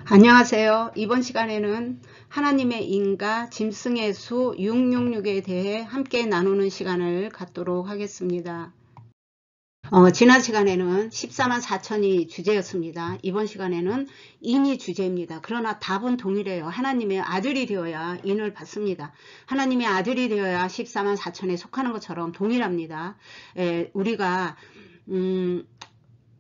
안녕하세요. 이번 시간에는 하나님의 인가 짐승의 수 666에 대해 함께 나누는 시간을 갖도록 하겠습니다. 지난 시간에는 14만 4천이 주제였습니다. 이번 시간에는 인이 주제입니다. 그러나 답은 동일해요. 하나님의 아들이 되어야 인을 받습니다. 하나님의 아들이 되어야 14만 4천에 속하는 것처럼 동일합니다. 우리가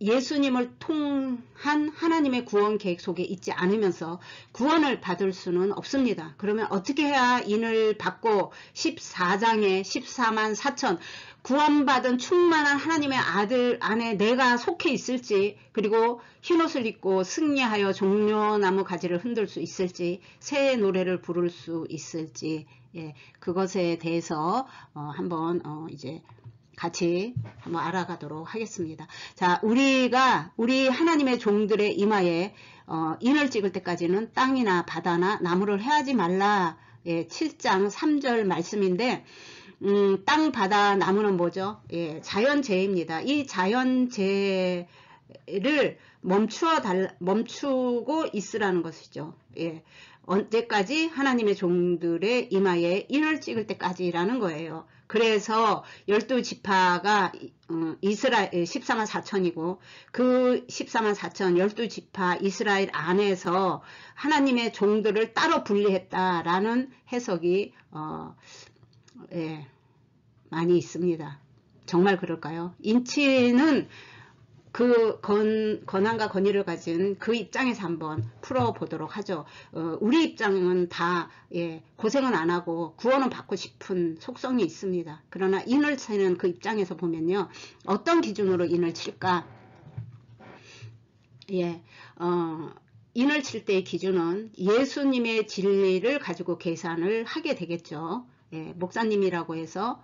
예수님을 통한 하나님의 구원 계획 속에 있지 않으면서 구원을 받을 수는 없습니다. 그러면 어떻게 해야 인을 받고 14장에 14만 4천 구원받은 충만한 하나님의 아들 안에 내가 속해 있을지, 그리고 흰옷을 입고 승리하여 종려나무 가지를 흔들 수 있을지, 새 노래를 부를 수 있을지, 그것에 대해서 한번 이제 같이 한번 알아가도록 하겠습니다. 자, 우리 하나님의 종들의 이마에 인을 찍을 때까지는 땅이나 바다나 나무를 해하지 말라. 7장 3절 말씀인데, 땅, 바다, 나무는 뭐죠? 자연재해입니다. 이 자연재해를 멈추고 있으라는 것이죠. 언제까지? 하나님의 종들의 이마에 인을 찍을 때까지라는 거예요. 그래서 12지파가 이스라엘 14만 4천이고 그 14만 4천 12지파 이스라엘 안에서 하나님의 종들을 따로 분리했다라는 해석이 많이 있습니다. 정말 그럴까요? 인치는 그 권한과 권위를 가진 그 입장에서 한번 풀어보도록 하죠. 우리 입장은 다 고생은 안 하고 구원은 받고 싶은 속성이 있습니다. 그러나 인을 치는 그 입장에서 보면요, 어떤 기준으로 인을 칠까? 인을 칠 때의 기준은 예수님의 진리를 가지고 계산을 하게 되겠죠. 목사님이라고 해서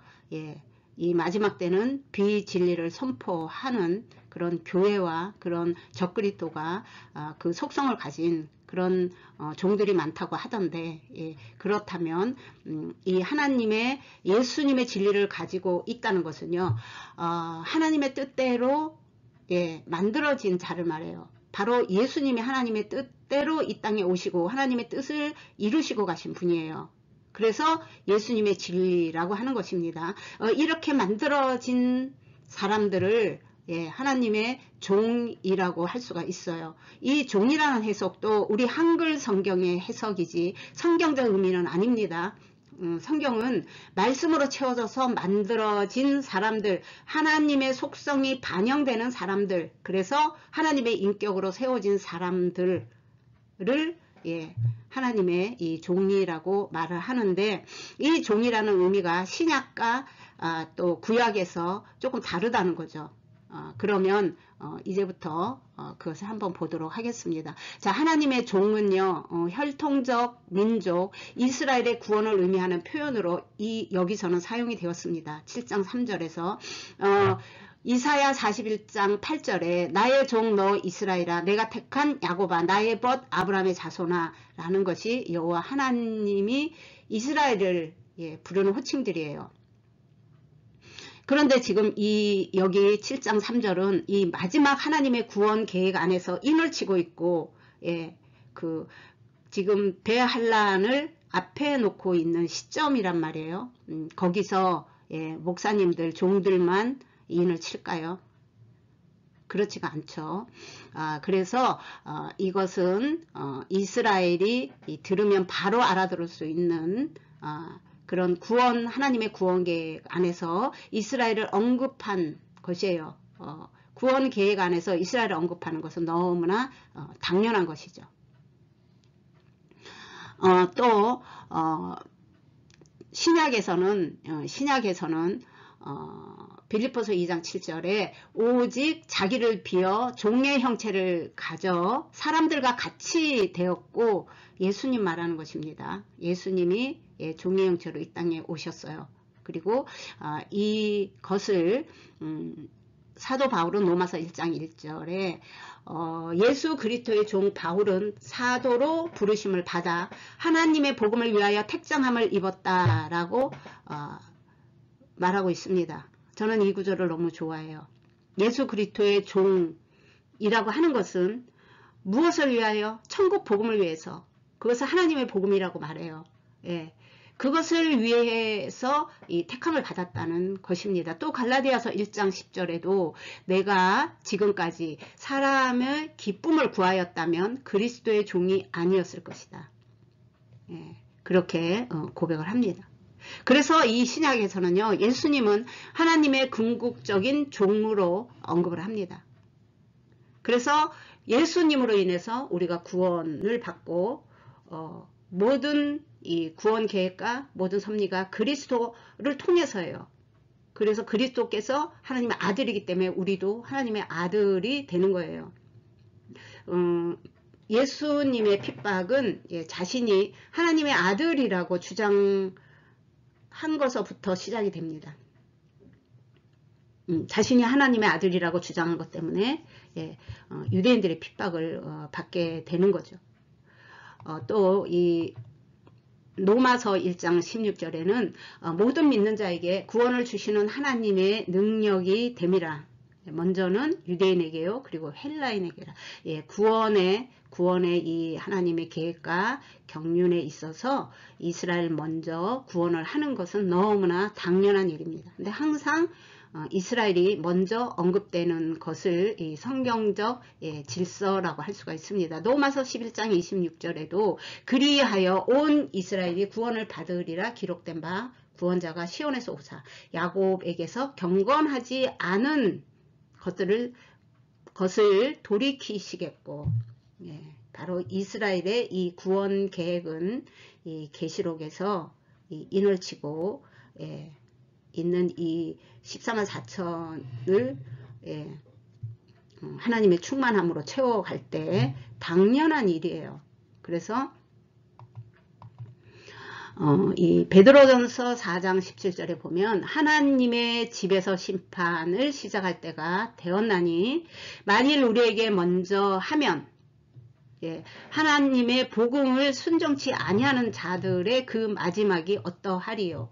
이 마지막 때는 비진리를 선포하는 그런 교회와 그런 적그리스도가 그 속성을 가진 그런 종들이 많다고 하던데, 그렇다면 이 하나님의 예수님의 진리를 가지고 있다는 것은요, 하나님의 뜻대로 만들어진 자를 말해요. 바로 예수님이 하나님의 뜻대로 이 땅에 오시고 하나님의 뜻을 이루시고 가신 분이에요. 그래서 예수님의 진리라고 하는 것입니다. 이렇게 만들어진 사람들을 하나님의 종이라고 할 수가 있어요. 이 종이라는 해석도 우리 한글 성경의 해석이지 성경적 의미는 아닙니다. 성경은 말씀으로 채워져서 만들어진 사람들, 하나님의 속성이 반영되는 사람들, 그래서 하나님의 인격으로 세워진 사람들을 하나님의 이 종이라고 말을 하는데, 이 종이라는 의미가 신약과 또 구약에서 조금 다르다는 거죠. 그러면 이제부터 그것을 한번 보도록 하겠습니다. 자, 하나님의 종은요, 혈통적 민족 이스라엘의 구원을 의미하는 표현으로 여기서는 사용이 되었습니다. 7장 3절에서 이사야 41장 8절에 나의 종 너 이스라엘아, 내가 택한 야곱아, 나의 벗 아브라함의 자손아 라는 것이 여호와 하나님이 이스라엘을 부르는 호칭들이에요. 그런데 지금 여기 7장 3절은 이 마지막 하나님의 구원 계획 안에서 인을 치고 있고, 지금 대한란을 앞에 놓고 있는 시점이란 말이에요. 거기서 목사님들, 종들만 인을 칠까요? 그렇지가 않죠. 그래서 이것은 이스라엘이 들으면 바로 알아들을 수 있는 그런 하나님의 구원 계획 안에서 이스라엘을 언급한 것이에요. 구원 계획 안에서 이스라엘을 언급하는 것은 너무나 당연한 것이죠. 또 신약에서는 빌립보서 2장 7절에 오직 자기를 비어 종의 형체를 가져 사람들과 같이 되었고, 예수님 말하는 것입니다. 예수님이 종의 형체로 이 땅에 오셨어요. 그리고 이것을 사도 바울은 로마서 1장 1절에 예수 그리스도의 종 바울은 사도로 부르심을 받아 하나님의 복음을 위하여 택정함을 입었다라고 말하고 있습니다. 저는 이 구절을 너무 좋아해요. 예수 그리스도의 종이라고 하는 것은 무엇을 위하여? 천국 복음을 위해서. 그것을 하나님의 복음이라고 말해요. 예. 그것을 위해서 이 택함을 받았다는 것입니다. 또 갈라디아서 1장 10절에도 내가 지금까지 사람의 기쁨을 구하였다면 그리스도의 종이 아니었을 것이다. 예. 그렇게 고백을 합니다. 그래서 이 신약에서는요, 예수님은 하나님의 궁극적인 종으로 언급을 합니다. 그래서 예수님으로 인해서 우리가 구원을 받고 모든 이 구원 계획과 모든 섭리가 그리스도를 통해서예요. 그래서 그리스도께서 하나님의 아들이기 때문에 우리도 하나님의 아들이 되는 거예요. 예수님의 핍박은 자신이 하나님의 아들이라고 주장한 것서부터 시작이 됩니다. 자신이 하나님의 아들이라고 주장한 것 때문에 유대인들의 핍박을 받게 되는 거죠. 또 이 로마서 1장 16절에는 모든 믿는 자에게 구원을 주시는 하나님의 능력이 됨이라. 먼저는 유대인에게요, 그리고 헬라인에게라. 구원의 이 하나님의 계획과 경륜에 있어서 이스라엘 먼저 구원을 하는 것은 너무나 당연한 일입니다. 근데 항상 이스라엘이 먼저 언급되는 것을 이 성경적 질서라고 할 수가 있습니다. 로마서 11장 26절에도 그리하여 온 이스라엘이 구원을 받으리라 기록된 바 구원자가 시온에서 오사 야곱에게서 경건하지 않은 것을 돌이키시겠고, 바로 이스라엘의 이 구원 계획은 이 계시록에서 인을 치고 있는 이 14만 4천을 하나님의 충만함으로 채워갈 때 당연한 일이에요. 그래서 이 베드로전서 4장 17절에 보면 하나님의 집에서 심판을 시작할 때가 되었나니 만일 우리에게 먼저 하면 하나님의 복음을 순종치 아니하는 자들의 그 마지막이 어떠하리요.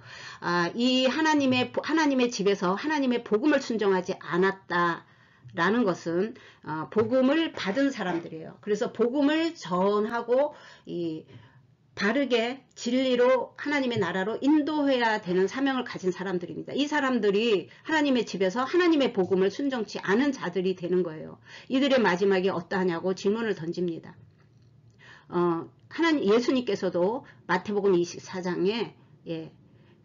이 하나님의 집에서 하나님의 복음을 순종하지 않았다라는 것은 복음을 받은 사람들이에요. 그래서 복음을 전하고 바르게 진리로 하나님의 나라로 인도해야 되는 사명을 가진 사람들입니다. 이 사람들이 하나님의 집에서 하나님의 복음을 순종치 않은 자들이 되는 거예요. 이들의 마지막이 어떠하냐고 질문을 던집니다. 예수님께서도 마태복음 24장에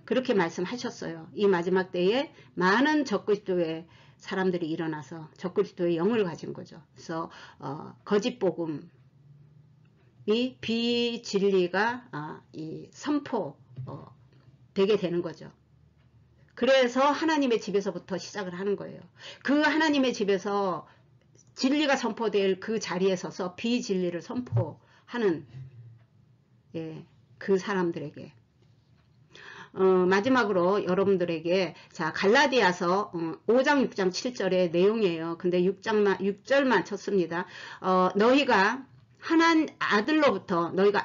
그렇게 말씀하셨어요. 이 마지막 때에 많은 적그리스도의 사람들이 일어나서 적그리스도의 영을 가진 거죠. 그래서 거짓 복음 이 비진리가 선포되게 되는 거죠. 그래서 하나님의 집에서부터 시작을 하는 거예요. 그 하나님의 집에서 진리가 선포될 그 자리에 서서 비진리를 선포하는 그 사람들에게 마지막으로 여러분들에게 자 갈라디아서 5장 6장 7절의 내용이에요. 근데 6절만 쳤습니다. 너희가 아들로부터 너희가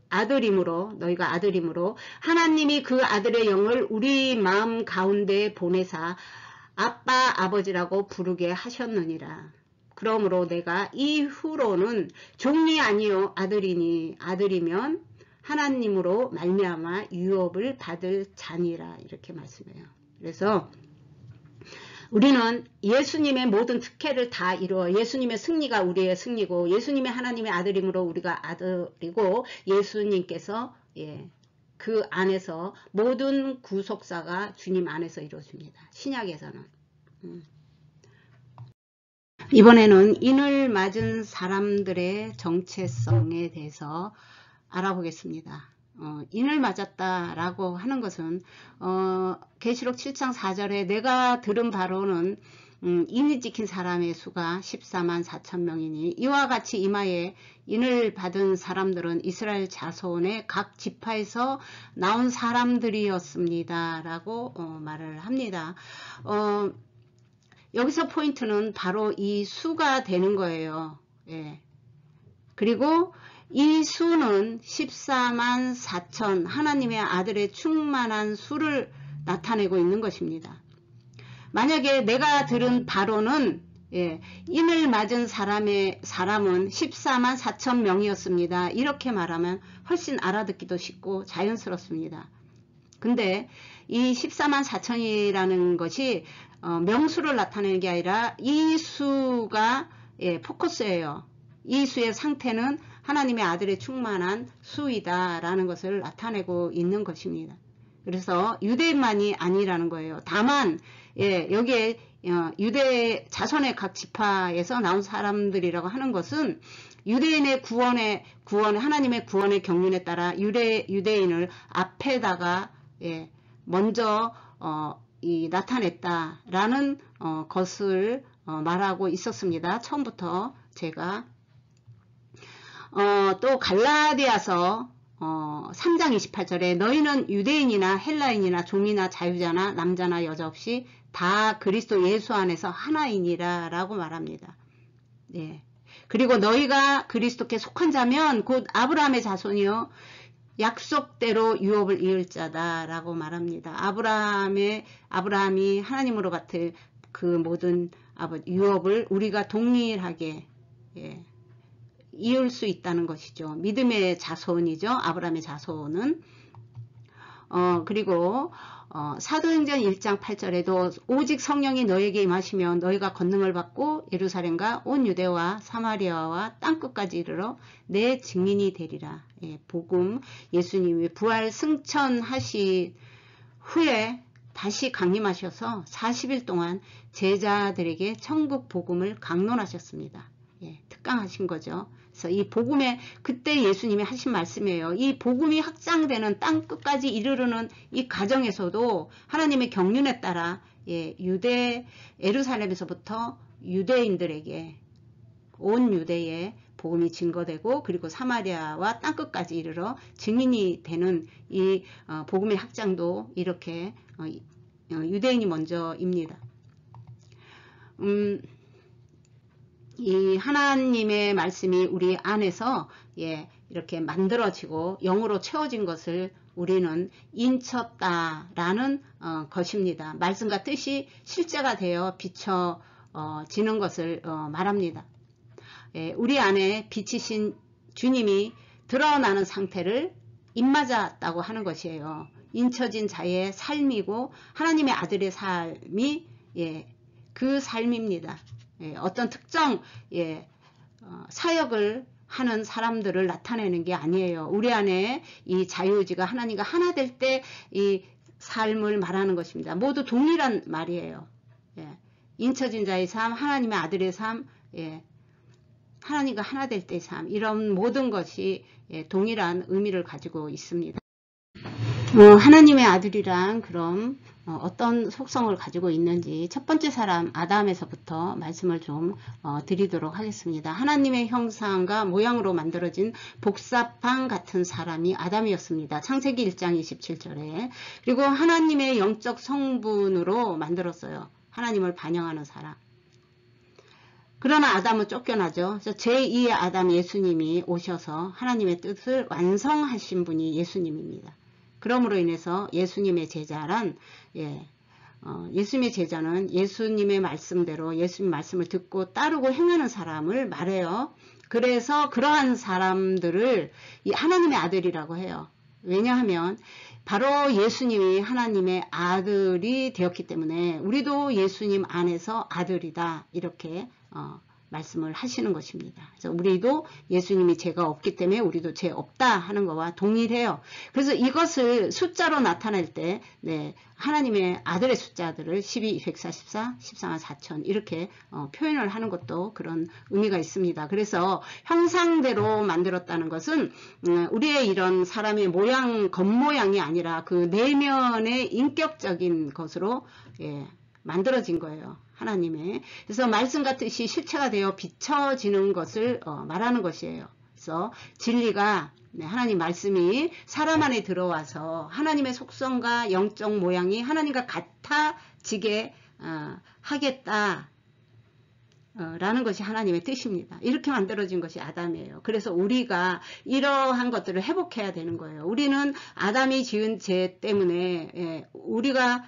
아들임으로 하나님이 그 아들의 영을 우리 마음 가운데 보내사 아빠 아버지라고 부르게 하셨느니라. 그러므로 내가 이후로는 종이 아니요 아들이면 하나님으로 말미암아 유업을 받을 자니라 이렇게 말씀해요. 그래서 우리는 예수님의 모든 특혜를 다 이루어 예수님의 승리가 우리의 승리고 예수님의 하나님의 아들임으로 우리가 아들이고 예수님께서 그 안에서 모든 구속사가 주님 안에서 이루어집니다. 신약에서는. 이번에는 인을 맞은 사람들의 정체성에 대해서 알아보겠습니다. 인을 맞았다라고 하는 것은 계시록 7장 4절에 내가 들은 바로는 인이 찍힌 사람의 수가 14만 4천 명이니 이와 같이 이마에 인을 받은 사람들은 이스라엘 자손의 각 지파에서 나온 사람들이었습니다. 라고 말을 합니다. 여기서 포인트는 바로 이 수가 되는 거예요. 그리고 이 수는 14만 4천 하나님의 아들의 충만한 수를 나타내고 있는 것입니다. 만약에 내가 들은 바로는 예, 인을 맞은 사람은 14만 4천 명이었습니다. 이렇게 말하면 훨씬 알아듣기도 쉽고 자연스럽습니다. 근데 이 14만 4천이라는 것이 명수를 나타내는 게 아니라 이 수가 포커스예요. 이 수의 상태는 하나님의 아들의 충만한 수이다 라는 것을 나타내고 있는 것입니다. 그래서 유대인만이 아니라는 거예요. 다만 여기에 유대 자손의 각 지파에서 나온 사람들이라고 하는 것은 유대인의 하나님의 구원의 경륜에 따라 유대인을 앞에다가 먼저 나타냈다라는 것을 말하고 있었습니다. 처음부터 제가 또 갈라디아서 3장 28절에 너희는 유대인이나 헬라인이나 종이나 자유자나 남자나 여자 없이 다 그리스도 예수 안에서 하나이니라 라고 말합니다. 그리고 너희가 그리스도께 속한 자면 곧 아브라함의 자손이요 약속대로 유업을 이을 자다 라고 말합니다. 아브라함이 하나님으로 받을 그 모든 유업을 우리가 동일하게 이을 수 있다는 것이죠. 믿음의 자손이죠. 아브라함의 자손은. 그리고 사도행전 1장 8절에도 오직 성령이 너에게 임하시면 너희가 권능을 받고 예루살렘과 온 유대와 사마리아와 땅끝까지 이르러 내 증인이 되리라. 복음, 예수님이 부활 승천하신 후에 다시 강림하셔서 40일 동안 제자들에게 천국 복음을 강론하셨습니다. 특강하신 거죠. 그래서 이 복음에 그때 예수님이 하신 말씀이에요. 이 복음이 확장되는 땅 끝까지 이르르는 이 과정에서도 하나님의 경륜에 따라 예루살렘에서부터 유대인들에게 온 유대에 복음이 증거되고 그리고 사마리아와 땅 끝까지 이르러 증인이 되는 이 복음의 확장도 이렇게 유대인이 먼저입니다. 이 하나님의 말씀이 우리 안에서 이렇게 만들어지고 영으로 채워진 것을 우리는 인쳤다라는 것입니다. 말씀과 뜻이 실제가 되어 비춰지는 것을 말합니다. 우리 안에 빛이신 주님이 드러나는 상태를 입맞았다고 하는 것이에요. 인쳐진 자의 삶이고 하나님의 아들의 삶이 그 삶입니다. 어떤 특정 사역을 하는 사람들을 나타내는 게 아니에요. 우리 안에 이 자유의지가 하나님과 하나 될 때 이 삶을 말하는 것입니다. 모두 동일한 말이에요. 인쳐진 자의 삶, 하나님의 아들의 삶, 하나님과 하나 될 때의 삶, 이런 모든 것이 동일한 의미를 가지고 있습니다. 하나님의 아들이란 그럼 어떤 속성을 가지고 있는지 첫 번째 사람 아담에서부터 말씀을 좀 드리도록 하겠습니다. 하나님의 형상과 모양으로 만들어진 복사판 같은 사람이 아담이었습니다. 창세기 1장 27절에. 그리고 하나님의 영적 성분으로 만들었어요. 하나님을 반영하는 사람. 그러나 아담은 쫓겨나죠. 그래서 제2의 아담 예수님이 오셔서 하나님의 뜻을 완성하신 분이 예수님입니다. 그러므로 인해서 예수님의 제자란 예수님의 제자는 예수님의 말씀대로 예수님 말씀을 듣고 따르고 행하는 사람을 말해요. 그래서 그러한 사람들을 하나님의 아들이라고 해요. 왜냐하면 바로 예수님이 하나님의 아들이 되었기 때문에 우리도 예수님 안에서 아들이다 이렇게 말씀을 하시는 것입니다. 그래서 우리도 예수님이 죄가 없기 때문에 우리도 죄 없다 하는 것과 동일해요. 그래서 이것을 숫자로 나타낼 때 하나님의 아들의 숫자들을 12, 244, 14만 4천 이렇게 표현을 하는 것도 그런 의미가 있습니다. 그래서 형상대로 만들었다는 것은 우리의 이런 사람의 모양, 겉모양이 아니라 그 내면의 인격적인 것으로 만들어진 거예요. 하나님의. 그래서 말씀과 뜻이 실체가 되어 비춰지는 것을 말하는 것이에요. 그래서 진리가 하나님 말씀이 사람 안에 들어와서 하나님의 속성과 영적 모양이 하나님과 같아지게 하겠다 라는 것이 하나님의 뜻입니다. 이렇게 만들어진 것이 아담이에요. 그래서 우리가 이러한 것들을 회복해야 되는 거예요. 우리는 아담이 지은 죄 때문에 우리가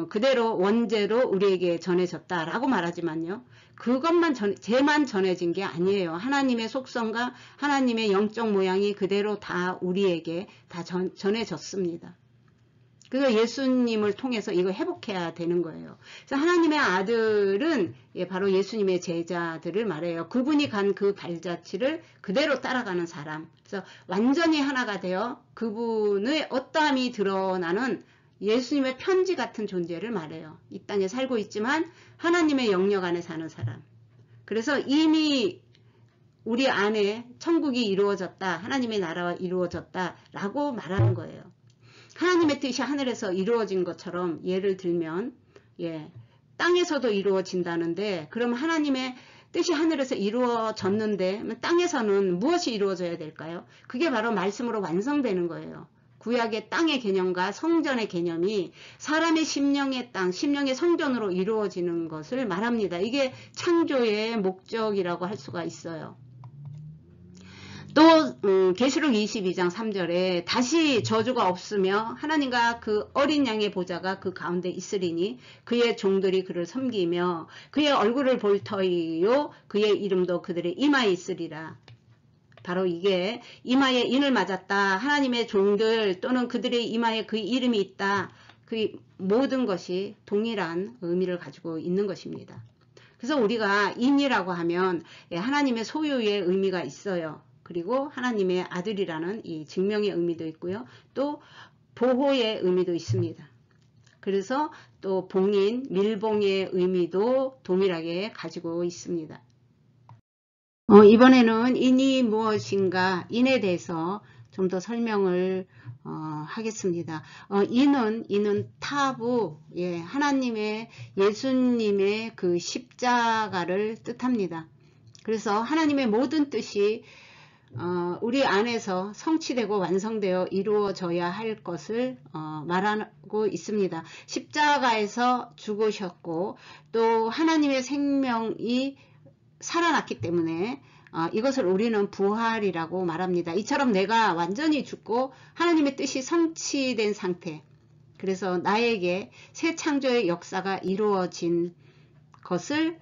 그대로 원죄로 우리에게 전해졌다라고 말하지만요. 그것만 죄만 전해진 게 아니에요. 하나님의 속성과 하나님의 영적 모양이 그대로 다 우리에게 다 전해졌습니다. 그래서 예수님을 통해서 이거 회복해야 되는 거예요. 그래서 하나님의 아들은 바로 예수님의 제자들을 말해요. 그분이 간 그 발자취를 그대로 따라가는 사람. 그래서 완전히 하나가 되어 그분의 어떠함이 드러나는 예수님의 편지 같은 존재를 말해요. 이 땅에 살고 있지만 하나님의 영역 안에 사는 사람. 그래서 이미 우리 안에 천국이 이루어졌다. 하나님의 나라가 이루어졌다. 라고 말하는 거예요. 하나님의 뜻이 하늘에서 이루어진 것처럼 예를 들면 땅에서도 이루어진다는데 그럼 하나님의 뜻이 하늘에서 이루어졌는데 땅에서는 무엇이 이루어져야 될까요? 그게 바로 말씀으로 완성되는 거예요. 구약의 땅의 개념과 성전의 개념이 사람의 심령의 땅, 심령의 성전으로 이루어지는 것을 말합니다. 이게 창조의 목적이라고 할 수가 있어요. 또 계시록 22장 3절에 다시 저주가 없으며 하나님과 그 어린 양의 보좌가 그 가운데 있으리니 그의 종들이 그를 섬기며 그의 얼굴을 볼 터이요 그의 이름도 그들의 이마에 있으리라. 바로 이게 이마에 인을 맞았다. 하나님의 종들 또는 그들의 이마에 그 이름이 있다. 그 모든 것이 동일한 의미를 가지고 있는 것입니다. 그래서 우리가 인이라고 하면 하나님의 소유의 의미가 있어요. 그리고 하나님의 아들이라는 이 증명의 의미도 있고요. 또 보호의 의미도 있습니다. 그래서 또 봉인, 밀봉의 의미도 동일하게 가지고 있습니다. 이번에는 인이 무엇인가, 인에 대해서 좀 더 설명을 하겠습니다. 인은 타부, 하나님의 예수님의 그 십자가를 뜻합니다. 그래서 하나님의 모든 뜻이 우리 안에서 성취되고 완성되어 이루어져야 할 것을 말하고 있습니다. 십자가에서 죽으셨고 또 하나님의 생명이 살아났기 때문에 이것을 우리는 부활이라고 말합니다. 이처럼 내가 완전히 죽고 하나님의 뜻이 성취된 상태, 그래서 나에게 새 창조의 역사가 이루어진 것을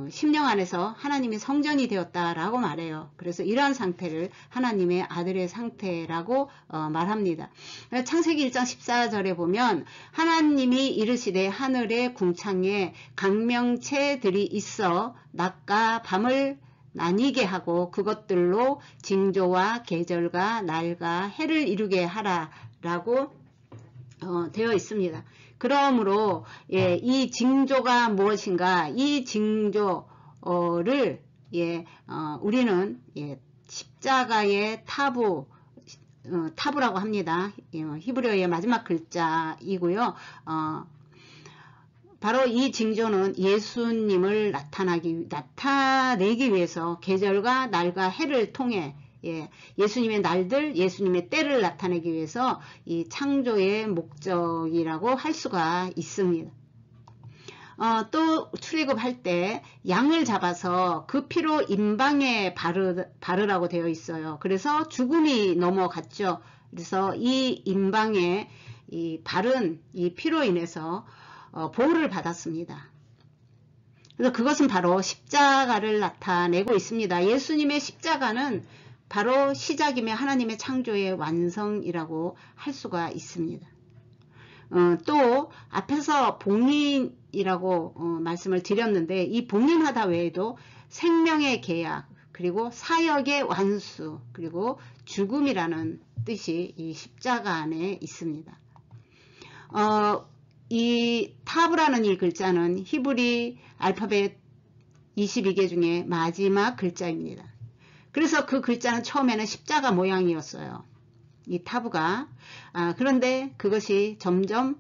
심령 안에서 하나님의 성전이 되었다라고 말해요. 그래서 이러한 상태를 하나님의 아들의 상태라고 말합니다. 창세기 1장 14절에 보면 하나님이 이르시되 하늘의 궁창에 강명체들이 있어 낮과 밤을 나뉘게 하고 그것들로 징조와 계절과 날과 해를 이루게 하라라고 되어 있습니다. 그러므로 이 징조가 무엇인가, 이 징조를 우리는 십자가의 타부라고 합니다. 히브리어의 마지막 글자이고요. 바로 이 징조는 예수님을 나타내기 위해서 계절과 날과 해를 통해 예수님의 날들, 예수님의 때를 나타내기 위해서 이 창조의 목적이라고 할 수가 있습니다. 또 출애굽할 때 양을 잡아서 그 피로 임방에 바르라고 되어 있어요. 그래서 죽음이 넘어갔죠. 그래서 이 임방에 이 바른 이 피로 인해서 보호를 받았습니다. 그래서 그것은 바로 십자가를 나타내고 있습니다. 예수님의 십자가는 바로 시작이며 하나님의 창조의 완성이라고 할 수가 있습니다. 또 앞에서 봉인이라고 말씀을 드렸는데 이 봉인하다 외에도 생명의 계약, 그리고 사역의 완수, 그리고 죽음이라는 뜻이 이 십자가 안에 있습니다. 이 타브라는 이 글자는 히브리 알파벳 22개 중에 마지막 글자입니다. 그래서 그 글자는 처음에는 십자가 모양이었어요. 이 타브가. 그런데 그것이 점점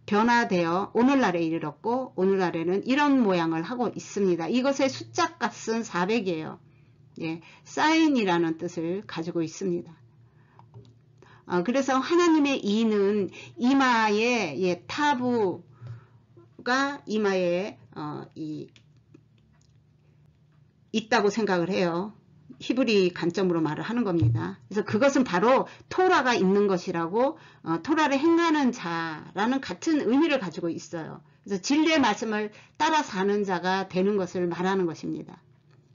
변화되어 오늘날에 이르렀고 오늘날에는 이런 모양을 하고 있습니다. 이것의 숫자 값은 400이에요. 사인이라는 뜻을 가지고 있습니다. 그래서 하나님의 이는 이마에 타부가 이마에 있다고 생각을 해요. 히브리 관점으로 말을 하는 겁니다. 그래서 그것은 바로 토라가 있는 것이라고, 토라를 행하는 자라는 같은 의미를 가지고 있어요. 그래서 진리의 말씀을 따라 사는 자가 되는 것을 말하는 것입니다.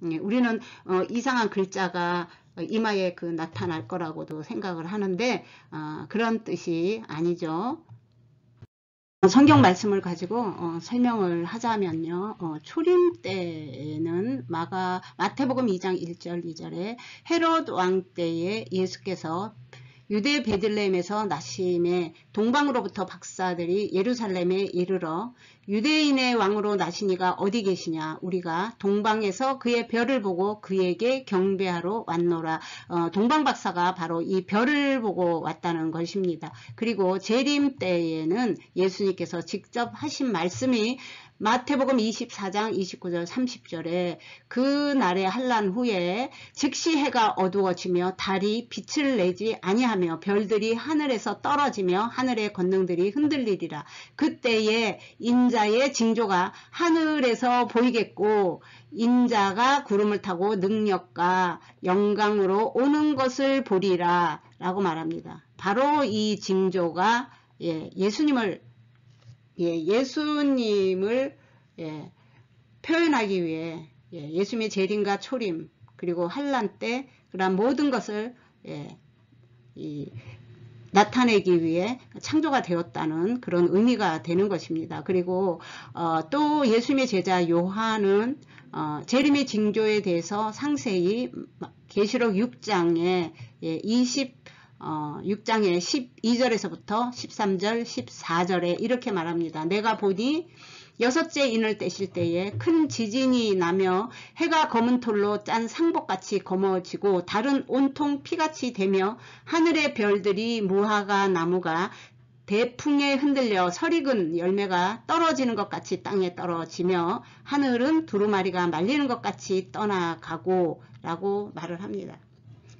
우리는 이상한 글자가 이마에 나타날 거라고도 생각을 하는데 그런 뜻이 아니죠. 성경 말씀을 가지고 설명을 하자면요. 초림 때에는 마태복음 2장 1절 2절에 헤롯 왕 때에 예수께서 유대 베들레헴에서 나심에 동방으로부터 박사들이 예루살렘에 이르러 유대인의 왕으로 나시니가 어디 계시냐, 우리가 동방에서 그의 별을 보고 그에게 경배하러 왔노라. 동방 박사가 바로 이 별을 보고 왔다는 것입니다. 그리고 재림 때에는 예수님께서 직접 하신 말씀이 마태복음 24장 29절 30절에 그 날의 한란 후에 즉시 해가 어두워지며 달이 빛을 내지 아니하며 별들이 하늘에서 떨어지며 하늘의 권능들이 흔들리리라. 그때에 인자의 징조가 하늘에서 보이겠고 인자가 구름을 타고 능력과 영광으로 오는 것을 보리라 라고 말합니다. 바로 이 징조가 예수님을 표현하기 위해 예수님의 재림과 초림 그리고 환란 때 그런 모든 것을 나타내기 위해 창조가 되었다는 그런 의미가 되는 것입니다. 그리고 또 예수님의 제자 요한은 재림의 징조에 대해서 상세히 계시록 6장에 6장의 12절에서부터 13절 14절에 이렇게 말합니다. 내가 보니 여섯째 인을 떼실 때에 큰 지진이 나며 해가 검은 톨로 짠 상복같이 검어지고 달은 온통 피같이 되며 하늘의 별들이 무화과 나무가 대풍에 흔들려 설익은 열매가 떨어지는 것 같이 땅에 떨어지며 하늘은 두루마리가 말리는 것 같이 떠나가고 라고 말을 합니다.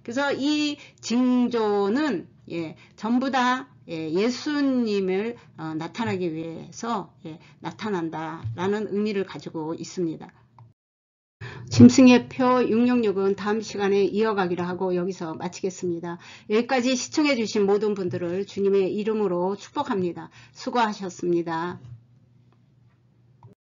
그래서 이 징조는 전부 다 예수님을 나타나기 위해서 나타난다라는 의미를 가지고 있습니다. 짐승의 표 666은 다음 시간에 이어가기로 하고 여기서 마치겠습니다. 여기까지 시청해 주신 모든 분들을 주님의 이름으로 축복합니다. 수고하셨습니다.